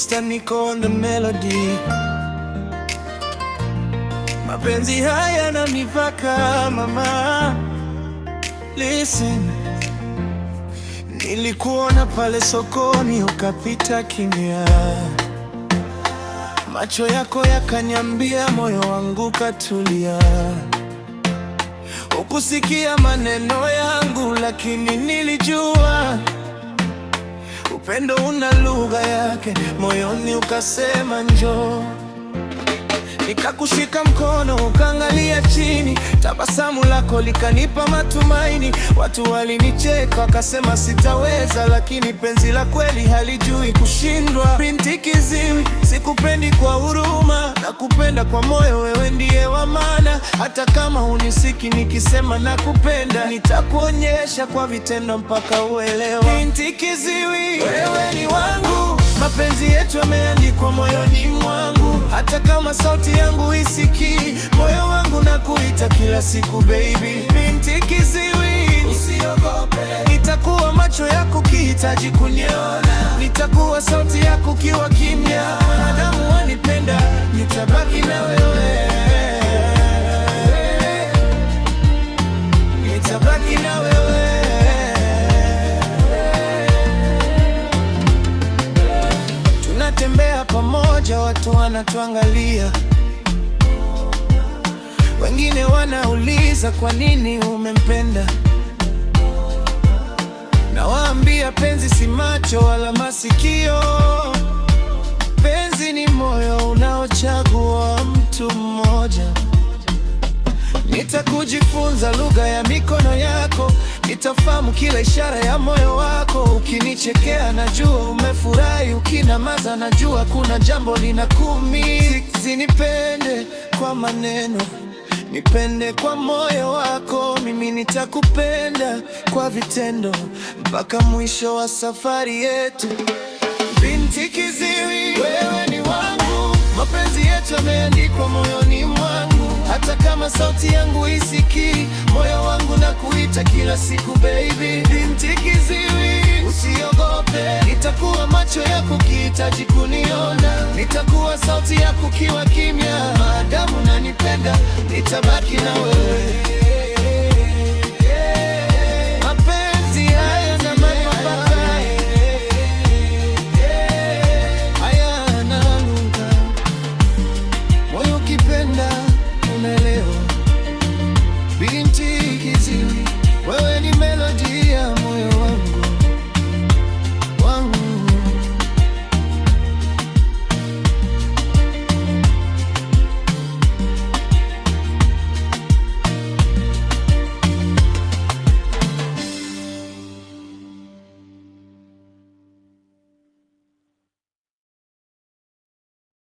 Mr. Nico on the melody. Mapenzi haya na mipaka mama. Listen, nilikuona pale sokoni ukapita kimya, macho yako yakaniambia, moyo wangu katulia. Ukusikia maneno yangu, lakini nilijua upendo una lugha yake, moyoni ukasema njoo. Nikakushika mkono ukaangalia chini, tabasamu lako likanipa matumaini. Watu walinicheka wakasema sitaweza, lakini penzi la kweli halijui kushindwa. Binti kiziwi, sikupendi kwa huruma, nakupenda kwa moyo, wewe ndiye wa maana. Hata kama hunisiki nikisema nakupenda, nitakuonyesha kwa vitendo mpaka uelewa. Binti kiziwi, wewe ni wangu, mapenzi yetu yameandikwa moyoni mwangu. Hata kama sauti yangu isikii, moyo wangu nakuita kila siku baby. Binti kiziwi, usiogope, nitakuwa macho yako ukihitaji kuniona, nitakuwa sauti yako ukiwa kimya. Maadamu wanipenda, nitabaki na wewe, nitabaki na wewe. Tunatembea pamoja, watu wanatuangalia, wengine wanauliza kwa nini umempenda. Nawaambia penzi si macho wala masikio, penzi ni moyo unaochagua mtu mmoja. Nitakujifunza lugha ya mikono yako, nitafahamu kila ishara ya moyo wako. Ukinichekea najua umefurahi, ukinamaza najua kuna jambo linakuumiza. Nipende kwa maneno, nipende kwa moyo wako, mimi nitakupenda kwa vitendo mpaka mwisho wa safari yetu. Binti kiziwi, wewe ni wangu, mapenzi yetu yameandikwa moyoni mwangu. Hata kama sauti yangu isikii, moyo wangu nakuita kila siku baby. Binti kiziwi, usiogope, nitakuwa macho yako ukihitaji kuniona, nitakuwa sauti yako ukiwa kimya. Maadamu nanipenda, nitabaki na wewe.